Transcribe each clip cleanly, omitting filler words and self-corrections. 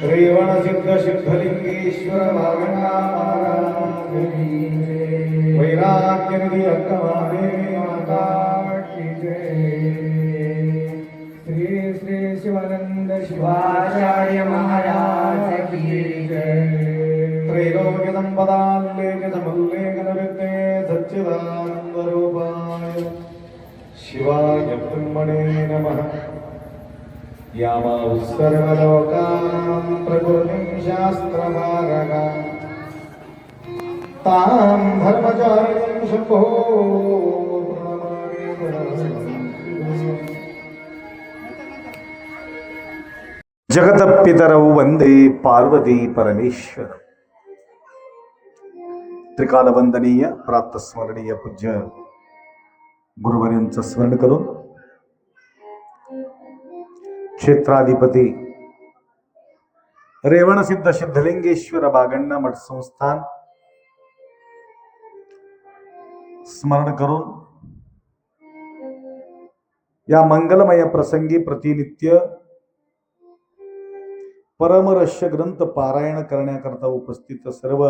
रेवण सिद्ध सिद्धलिंगेश्वर भागना महाराज वैराग्य निधि अक्कमादेवी माता की जय। श्री श्री शिवानंद शिवाचार्य महाराज की जय। त्रैलोक्य संपदाल्लेख समुल्लेखन विद्ये सच्चिदानंद रूपाय शिवाय ब्रह्मणे नमः। यामा सर्वलोकानां प्रकृतिं शास्त्रमार्गा तां धर्मचारिणीं शम्भो जगतपितरौ वंदे पार्वती परमेश्वर। त्रिकालवंदनीय प्रातस्मरणीय पूज्य गुरुवर्यांचं स्मरण करून क्षेत्राधिपती रेवणसिद्ध सिद्धलिंगेश्वर बागण्णा मठ संस्थान स्मरण करून या मंगलमय प्रसंगी प्रतिनित्य परमरहस्य ग्रंथ पारायण करण्याकरता उपस्थित सर्व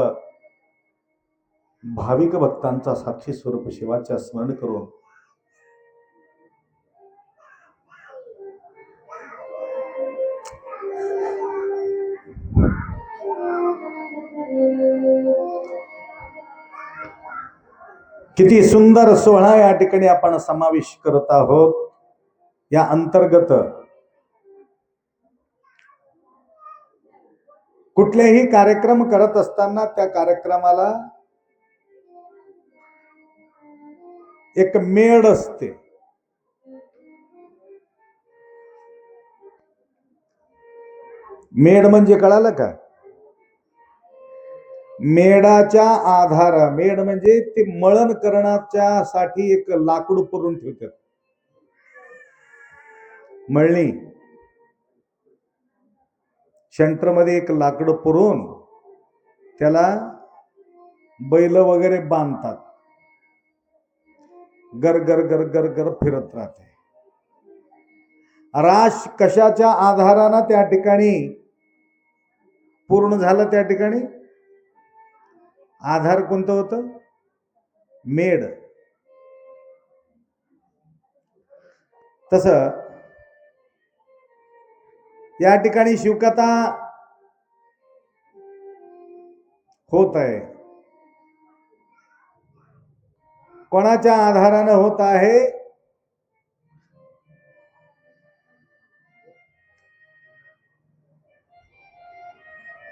भाविक भक्तांचा साक्षी स्वरूप शिवाच्या स्मरण करून किती सुंदर सोहळा या ठिकाणी आपण समावेश करत आहोत। या अंतर्गत कुठलेही कार्यक्रम करत असताना त्या कार्यक्रमाला एक मेळ असते। मेढ म्हणजे कळालं का? मेढाच्या आधार, मेढ म्हणजे ते मळण करण्याच्या साठी एक लाकूड पुरून ठेवतात, मळणी सेंटर मध्ये एक लाकूड पुरून त्याला बैल वगैरे बांधतात, गर गर गर गर गर फिरत राहते। राश कशाच्या आधारानं त्या ठिकाणी पूर्ण झालं, त्या ठिकाणी आधार कोणतं होतं? मेढ। तस या ठिकाणी शिवकथा होत आहे? कोणाच्या आधारानं होत आहे?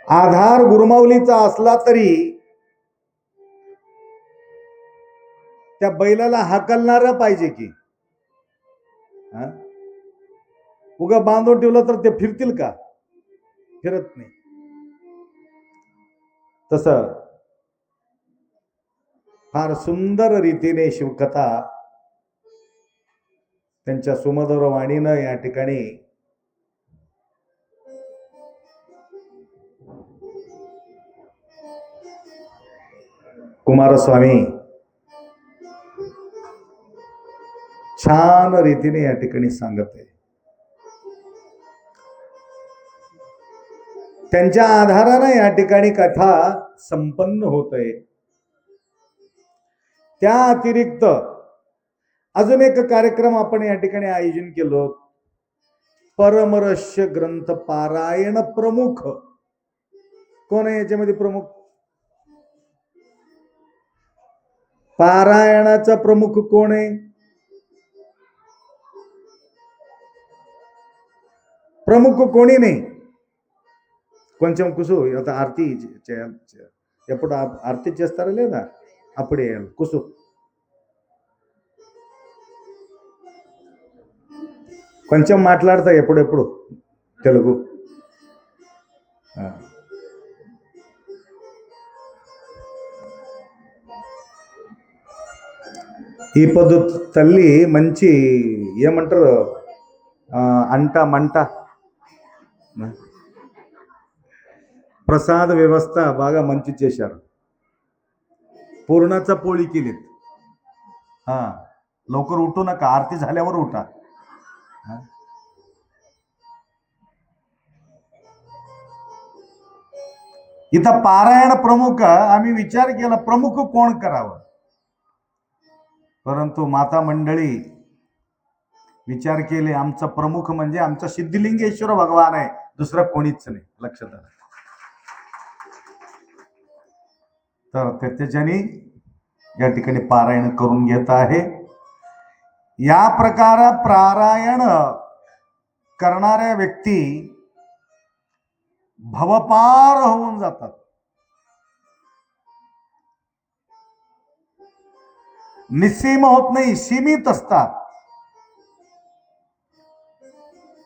आधार गुरुमाऊलीचा असला तरी त्या बैलाला हाकलणारा पाहिजे की. उगा बांधून ठेवलं तर ते फिरतील का? फिरत नाही. तस फार सुंदर रीतीने शिवकथा त्यांच्या सुमधुर वाणीनं या ठिकाणी कुमारस्वामी छान रीतीने या ठिकाणी सांगत आहे. त्यांच्या आधाराने या ठिकाणी कथा संपन्न होत आहे. त्या अतिरिक्त अजून एक कार्यक्रम आपण या ठिकाणी आयोजन केलं. परमरहस्य ग्रंथ पारायण प्रमुख कोण आहे याच्यामध्ये? प्रमुख पारायणाचा प्रमुख कोण आहे? प्रमुख कोणी नाही. కొంచెం కుసు ಇವತ್ತು ಆರತಿ ఎప్పుడు ఆరతి చేస్తారా లేదా? అప్పుడే కుసు కొంచెం మాట్లాడతా ఎప్పుడెప్పుడు తెలుగు. ఈ పొద్దు తల్లి మంచి ఏమంటారు అంట మంట प्रसाद व्यवस्था बागा मंची చేశారు. पूर्णाचा पोळी केलीत. लवकर उठू नका, आरती झाल्यावर उठा. इथं पारायण प्रमुख आम्ही विचार केला प्रमुख कोण करावं, परंतु माता मंडळी विचार केले आमचा प्रमुख म्हणजे आमचा सिद्धिलिंगेश्वर भगवान आहे, दुसरा कोणीच नाही. लक्षात आलं तर त्याच्याने या ठिकाणी पारायण करून घेत आहे. या प्रकार पारायण करणाऱ्या व्यक्ती भवपार होऊन जातात. निस्सीम होत नाही, सीमित असतात.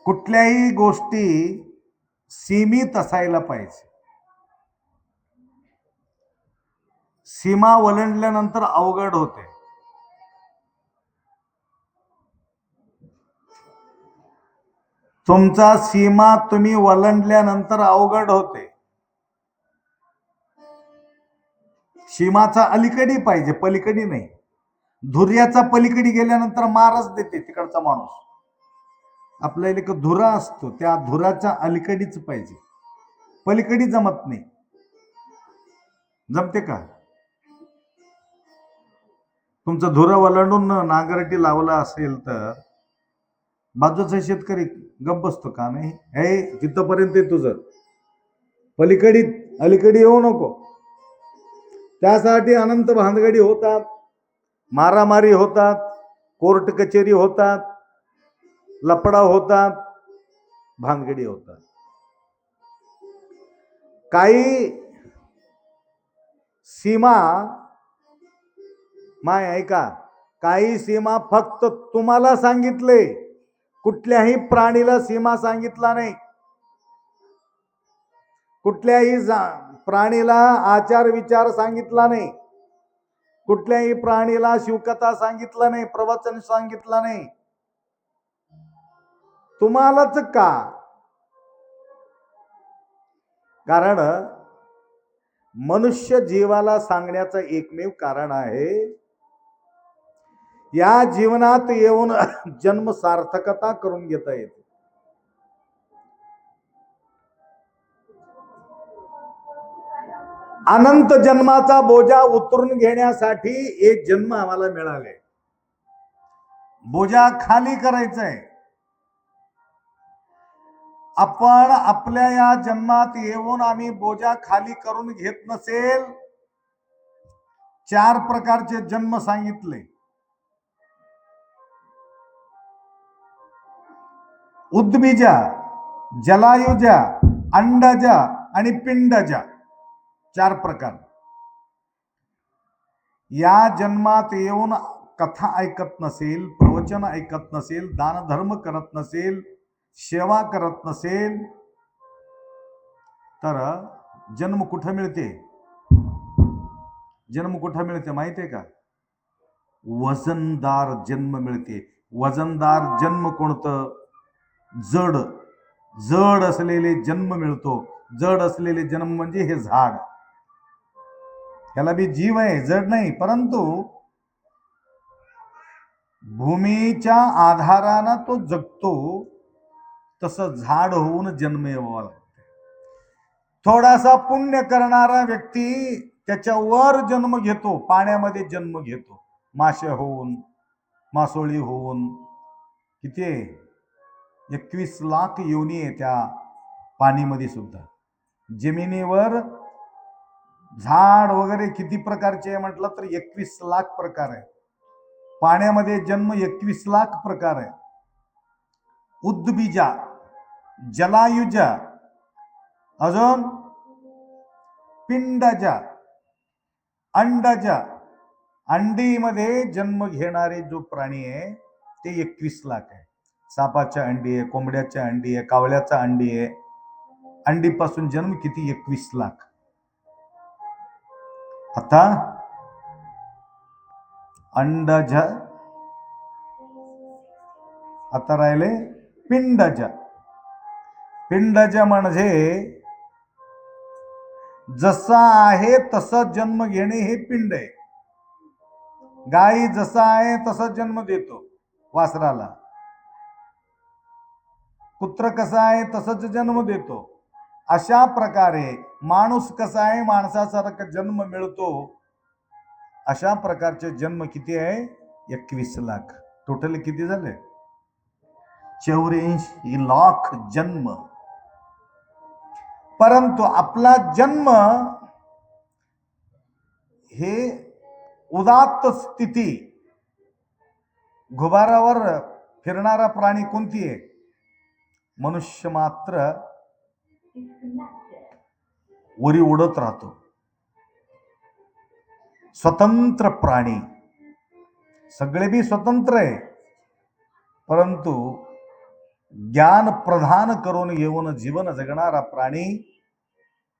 कुठल्याही गोष्टी सीमित असायला पाहिजे. सीमा ओलांडल्यानंतर अवघड होते. तुमचा सीमा तुम्ही ओलांडल्यानंतर अवघड होते. सीमाचा अलीकडी पाहिजे, पलीकडी नाही. धुर्याचा पलीकडी गेल्यानंतर मारच देते तिकडचा माणूस. आपल्याला एक धुरा असतो, त्या धुराच्या अलीकडीच पाहिजे, पलीकडी जमत नाही. जमते का? तुमचं धुरा ओलांडून नांगरटी लावला असेल तर बाजूचा शेतकरी गप बसतो का? नाही. हे तिथपर्यंत तुझं, पलीकडी अलीकडी येऊ नको. त्यासाठी अनंत भानगडी होतात, मारामारी होतात, कोर्ट कचेरी होतात, लपडा होतात, भानगडी होतात. काही सीमा माय ऐका, काही सीमा फक्त तुम्हाला सांगितले, कुठल्याही प्राणीला सीमा सांगितला नाही. कुठल्याही प्राणीला आचार विचार सांगितला नाही. कुठल्याही प्राणीला शिवकथा सांगितला नाही, प्रवचन सांगितला नाही. तुम्हालाच का? कारण मनुष्य जीवाला सांगण्याचं एकमेव कारण आहे, या जीवनात येऊन जन्म सार्थकता करून घेता येते. अनंत जन्माचा बोजा उतरून घेण्यासाठी एक जन्म आम्हाला मिळाले. बोजा खाली करायचा आहे. आपण आपल्या या जन्मात येऊन आम्ही बोजा खाली करून घेत नसेल, 4 प्रकारचे जन्म सांगितले. उद्बीजा, जलायुजा, अंडजा आणि पिंडजा, 4 प्रकार. या जन्मात येऊन कथा ऐकत नसेल, प्रवचन ऐकत नसेल, दान धर्म करत नसेल, सेवा करत नसेल, तर जन्म कुठं मिळते? जन्म कुठं मिळते माहिती आहे का? वजनदार जन्म मिळते. वजनदार जन्म कोणतं? जड जड असलेले जन्म मिळतो. जड असलेले जन्म म्हणजे हे झाड, ह्याला बी जीव आहे, जड नाही, परंतु भूमीच्या आधारानं तो जगतो. तसं झाड होऊन जन्म यावा लागतो. थोडासा पुण्य करणारा व्यक्ती त्याच्यावर जन्म घेतो, पाण्यामध्ये जन्म घेतो, मासे होऊन, मासोळी होऊन. किती आहे? 21 लाख योनी आहे त्या पाणीमध्ये सुद्धा. जमिनीवर झाड वगैरे किती प्रकारचे आहे म्हटलं तर 21 लाख प्रकार आहे. पाण्यामध्ये जन्म 21 लाख प्रकार आहे. उद्बीजा, जलायुजा, अजून पिंडजा, अंडजा. अंडीमध्ये जन्म घेणारे जो प्राणी आहे ते 21 लाख आहे. सापाच्या अंडी आहे, कोंबड्याच्या अंडी आहे, कावळ्याचा अंडी आहे. अंडीपासून जन्म किती? 21 लाख. आता अंडज, आता राहिले पिंडज. पिंडज म्हणजे जसा आहे तसं जन्म घेणे, हे पिंड आहे. गाई जसा आहे तसा जन्म देतो वासराला. कुत्र कसा आहे तसंच जन्म देतो. अशा प्रकारे माणूस कसा आहे माणसासारखा जन्म मिळतो. अशा प्रकारचे जन्म किती आहे? 21 लाख. टोटल किती झाले? 84 लाख जन्म. परंतु आपला जन्म हे उदात्त स्थिती. घुबारावर फिरणारा प्राणी कोणती आहे? मनुष्य मात्र वरी उडत राहतो. स्वतंत्र प्राणी. सगळे बी स्वतंत्र आहे, परंतु ज्ञान प्रदान करून येऊन जीवन जगणारा प्राणी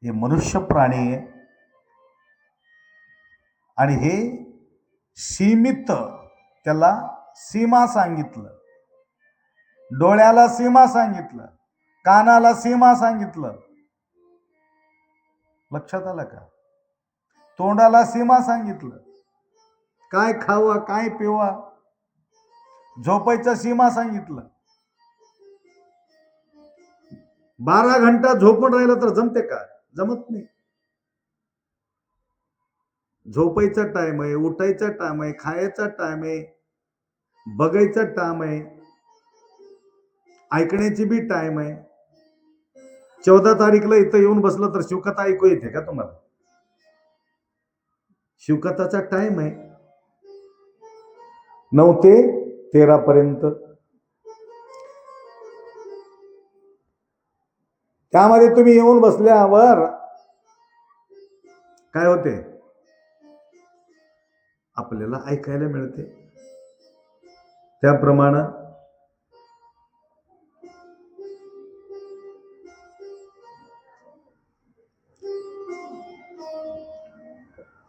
हे मनुष्य प्राणी आहे. आणि हे सीमित, त्याला सीमा सांगितलं. डोळ्याला सीमा सांगितलं, कानाला सीमा सांगितलं. लक्षात आलं का? तोंडाला सीमा सांगितलं, काय खावा काय पिवा. झोपायचं सीमा सांगितलं. 12 घंटा झोपून राहिलं तर जमते का? जमत नाही. झोपायचा टाइम आहे, उठायचा टाइम आहे, खायचा टाइम आहे, बघायचा टाइम आहे, ऐकण्याची बी टाइम आहे. 14 तारीखला इथं येऊन बसलं तर शिवकथा ऐकू येते का तुम्हाला? शिवकथाचा टाइम आहे 9 ते 13 पर्यंत. त्यामध्ये तुम्ही येऊन बसल्यावर काय होते? आपल्याला ऐकायला मिळते. त्याप्रमाणे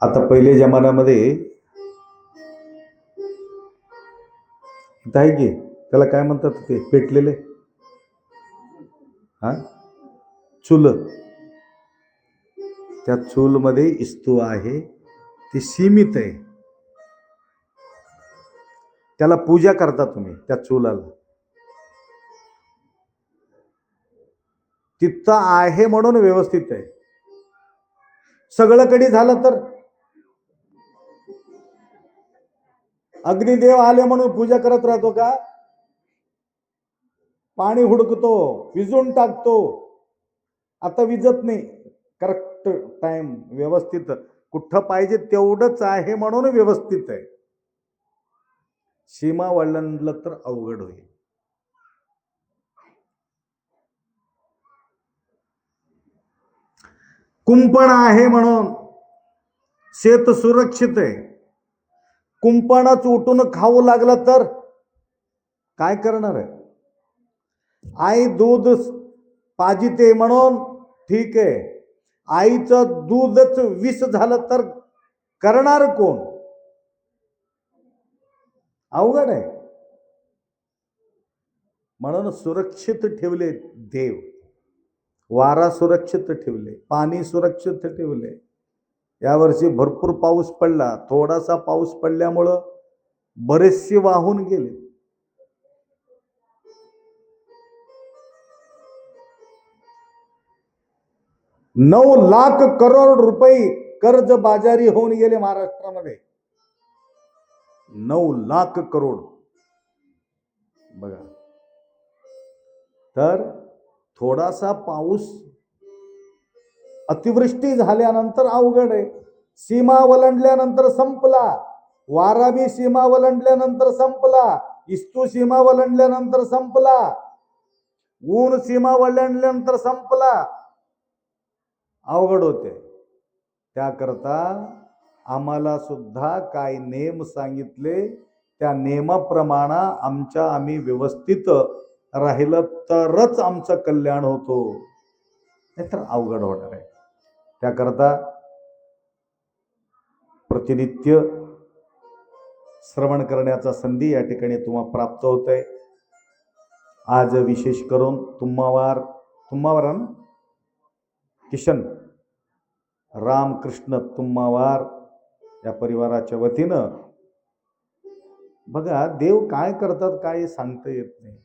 आता पहिले जमान्यामध्ये आहे की त्याला काय म्हणतात ते पेटलेले, हा चूल. त्या चूल मध्ये इस्तू आहे, ती सीमित आहे. त्याला पूजा करता तुम्ही त्या चुलाला. तिथं आहे म्हणून व्यवस्थित आहे. सगळं कधी झालं तर अग्निदेव आले म्हणून पूजा करत राहतो का? पाणी हुडकतो, विजून टाकतो. आता विजत नाही. करेक्ट टाइम व्यवस्थित कुठं पाहिजे तेवढंच आहे म्हणून व्यवस्थित आहे. सीमा वळणलं तर अवघड होईल. कुंपण आहे म्हणून शेत सुरक्षित आहे. कुंपणच उठून खाऊ लागलं तर काय करणार आहे? आई दूध पाजिते म्हणून ठीक आहे. आईचं दूधच विष झालं तर करणार कोण? अवघड आहे. म्हणून सुरक्षित ठेवले देव. वारा सुरक्षित ठेवले, पाणी सुरक्षित ठेवले. यावर्षी भरपूर पाऊस पडला. थोडासा पाऊस पडल्यामुळं बरेचसे वाहून गेले. $9 लाख करोड रुपये कर्ज बाजारी होऊन गेले महाराष्ट्रामध्ये. 9 लाख करोड. बघा, तर थोडासा पाऊस अतिवृष्टी झाल्यानंतर अवघड आहे. सीमा वलंडल्यानंतर संपला. वाराबी सीमा वलंडल्यानंतर संपला. इस्तू सीमा वलंडल्यानंतर संपला. ऊन सीमा वलंडल्यानंतर संपला. अवघड होते. त्याकरता आम्हाला सुद्धा काही नेम सांगितले. त्या नेमाप्रमाणे आम्ही व्यवस्थित राहिलं तरच आमचं कल्याण होतो, नाहीतर अवघड होणार आहे. त्याकरता प्रतिनित्य श्रवण करण्याचा संधी या ठिकाणी तुम्हाला प्राप्त होत आहे. आज विशेष करून तुम्हावार किशन रामकृष्ण तुम्हावार या परिवाराच्या वतीनं बघा, देव काय करतात काय सांगता येत नाही.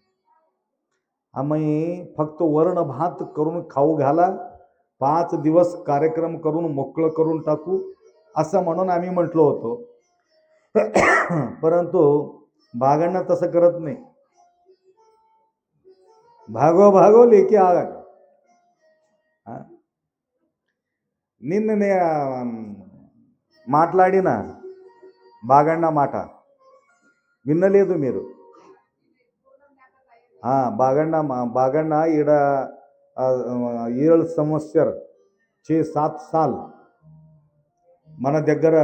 आम्ही फक्त वर्ण भात करून खाऊ घाला, 5 दिवस कार्यक्रम करून मोकळं करून टाकू असं म्हणून आम्ही म्हटलो होतो. परंतु बागांना तसं करत नाही. भागो लेके आगा నిన్ననే మాట్లాడిన బాగಣ್ಣ మాట వినలేదు మీరు. బాగಣ್ಣ ఈడ 7 సంవత్సరాలు 6-7 साल మన దగ్గర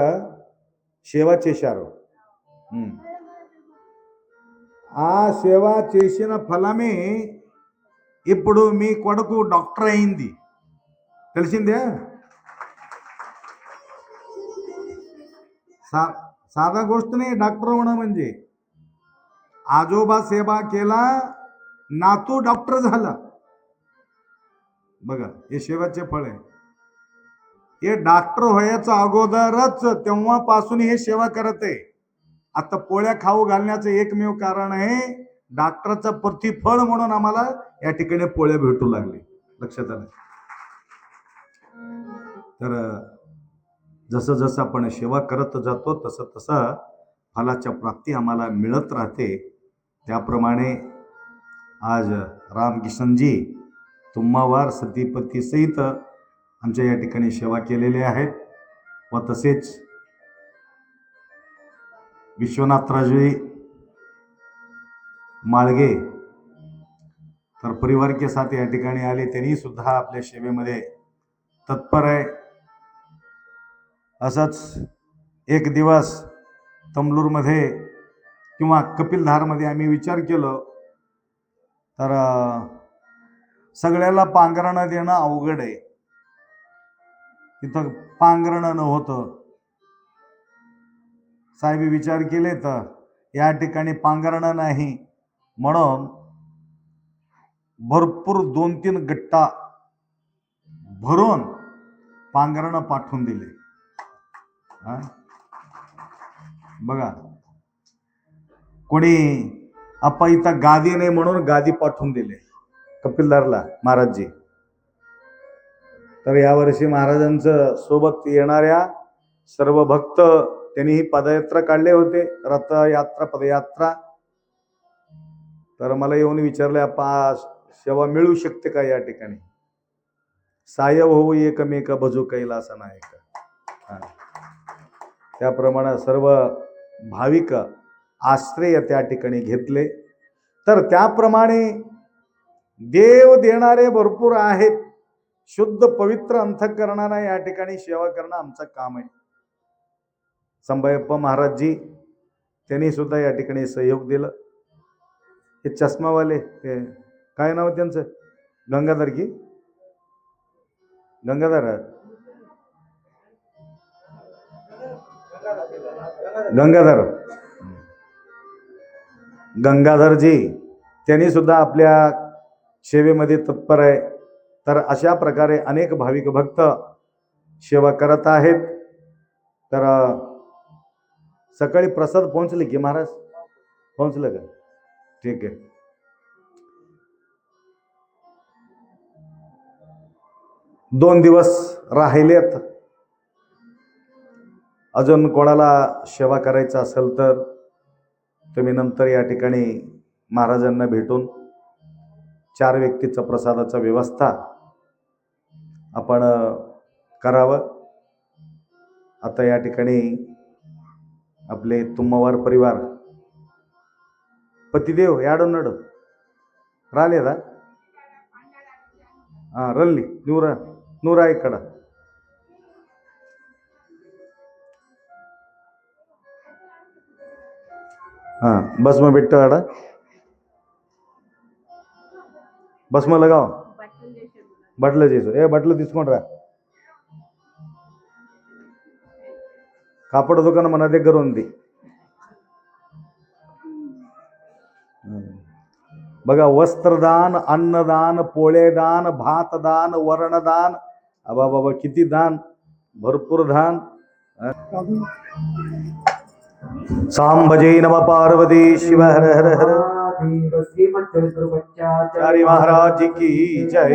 సేవ చేశారు. ఆ సేవ చేసిన ఫలమే ఇప్పుడు మీ కొడుకు డాక్టర్ అయింది. తెలిసిందే. साधा गोष्ट नाही डॉक्टर होणं म्हणजे. आजोबा सेवा केला, नातू डॉक्टर झाला. बघा, हे सेवाचे फळ आहे. हे डॉक्टर व्हायचं अगोदरच तेव्हापासून हे सेवा करत आहे. आता पोळ्या खाऊ घालण्याचं एकमेव कारण आहे डॉक्टरचं प्रतिफळ म्हणून आम्हाला या ठिकाणी पोळ्या भेटू लागले. लक्षात आलं. तर जसं जसं आपण सेवा करत जातो तसं तसं फलाच्या प्राप्ती आम्हाला मिळत राहते. त्याप्रमाणे आज रामकिशनजी तुम्हावार सतीपती सहित आमच्या या ठिकाणी सेवा केलेली आहेत. व तसेच विश्वनाथराजी माळगे तर परिवार के साथ या ठिकाणी आले. त्यांनी सुद्धा आपल्या सेवेमध्ये तत्पर आहे. असंच एक दिवस तमलूरमध्ये किंवा कपिलधारमध्ये आम्ही विचार केलं तर सगळ्याला पांघरणं देणं अवघड आहे. तिथं पांघरणं नव्हतं. साहेब विचार केले तर या ठिकाणी पांघरणं नाही म्हणून भरपूर 2-3 गट्टा भरून पांघरणं पाठवून दिले. बघा, कोणी आपा इथं गादी नाही म्हणून गादी पाठवून दिले कपिलधारला महाराजजी. तर यावर्षी महाराजांचं सोबत येणाऱ्या सर्व भक्त त्यांनी ही पदयात्रा काढले होते. रथयात्रा पदयात्रा तर मला येऊन विचारले, आपा सेवा मिळू शकते का या ठिकाणी? साय होऊ एकमेक भजू कैलास नायक. त्याप्रमाणे सर्व भाविक आश्रय त्या ठिकाणी घेतले. तर त्याप्रमाणे देव देणारे भरपूर आहेत. शुद्ध पवित्र अंतःकरणाने या ठिकाणी सेवा करणं आमचं काम आहे. संभायप्पा महाराजजी त्यांनी सुद्धा या ठिकाणी सहयोग दिलं. हे चष्मावाले, ते काय नाव त्यांचं? गंगाधर की गंगाधर गंगाधर गंगाधरजी त्यांनी सुद्धा आपल्या सेवेमध्ये तत्पर आहे. तर अशा प्रकारे अनेक भाविक भक्त सेवा करत आहेत. तर सकाळी प्रसाद पोहोचले की महाराज? पोहोचलं का? ठीक आहे. दोन दिवस राहिलेत. अजून कोणाला सेवा करायचं असेल तर तुम्ही नंतर या ठिकाणी महाराजांना भेटून 4 व्यक्तीचा प्रसादाचा व्यवस्था आपण करावं. आता या ठिकाणी आपले तुम्मवार परिवार पतिदेव याडो नड रालेदा रल्ली नूरा इकड़ बस में बिट्टो आड़ा बस में लगाओ బట్టలు చేసు బట్టలు తీసుకుంటారా. కాపడ దుకాణం మన దగ్గర ఉంది. बघा, वस्त्रदान, अन्नदान, पोळेदान, भातदान, वरणदान, अबा बाबा किती दान, भरपूर दान. सांभजे नम पार्वती शिव हर हर हर. श्री महाराज की जय.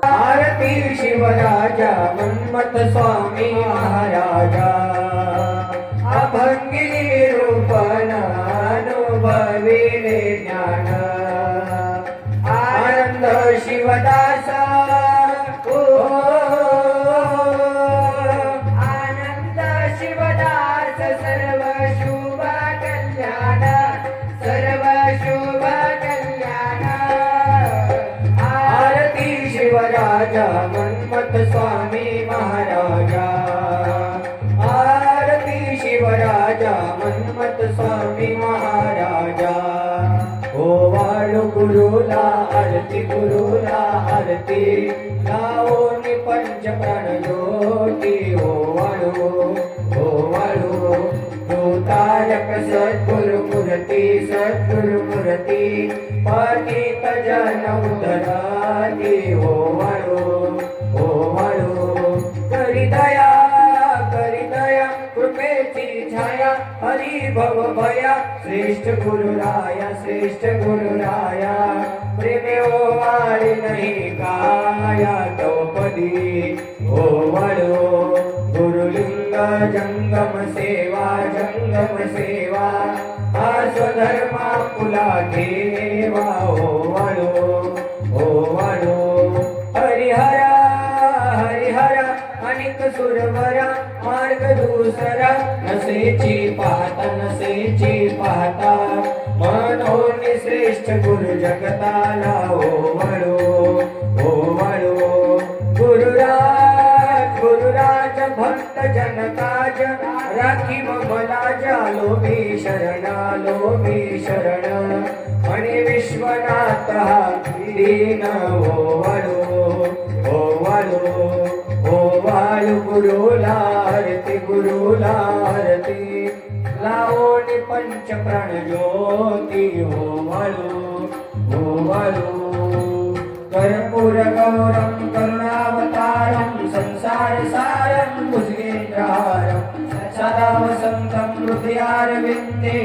आरती शिवराजा मन्मथ स्वामी महाराजा अभंगी निरूपण अनुभविले ज्ञान आनंद शिवदासा आनंद शिवदास सर्व शुभ कल्याण सर्व शुभ कल्याण. आरती शिवराजा मन्मथ स्वामी महाराजा आरती शिवराजा मन्मथ स्वामी महाराजा. ओ वाळू गुरुला आरती गुरुला आरती लावोनी पंच प्राण ज्योती. ओ वाळू तारक सद्गुरु मूर्ती सद्गुरु मूर्ती पतित जन उद्धराती. ओ वाळू करी दया कृपेची छाया हरी भव भया श्रेष्ठ गुरुराया प्रेमे ओवाळी नाही काया द्रौपदी. ओ वाळू गुरुलिंग जंगम सेवा हा स्वधर्मा कुला देवा. ओ वाळू हरिहरा अनेक सुरवरा मार्ग दुसरा नसेची पाहता मनोन श्रेष्ठ गुरु जगताला. ओ वाळू गुरुराज भक्त जनताज राखी मलाज लोभी शरण आणि विश्वनाथ दीन. ओ वाळू गुरुला आरती लावोनी पंच प्राण ज्योती. ओ वाळू कर्पूर गौरम करुणावतारम संसार सारम भुजगेंद्रहारम सदा वसंतम हृदयारविंदे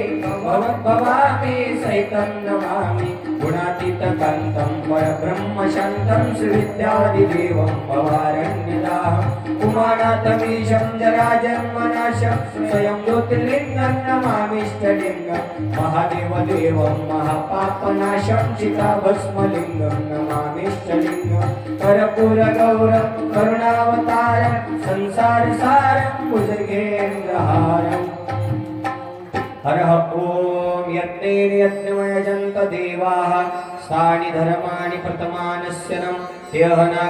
भवामि सहितं नमामि गुणातीतकान्तं परब्रह्मशान्तं श्रीविद्यादिदेवं भवारण्यदाहम् उमानाथमीशं जराजन्मनाशं स्वयं ज्योतिर्लिङ्गं नमामीष्टलिङ्गं महादेवदेवं महापापनाशं चिताभस्मलिङ्गं नमामीष्टलिङ्गं कर्पूरगौरं करुणावतारं संसारसारं भुजगेन्द्रहारम् हरः ॐ यत्नेन यज्ञमयजन्त देवाः स्थानि धर्माणि प्रतमानस्य ह्यहना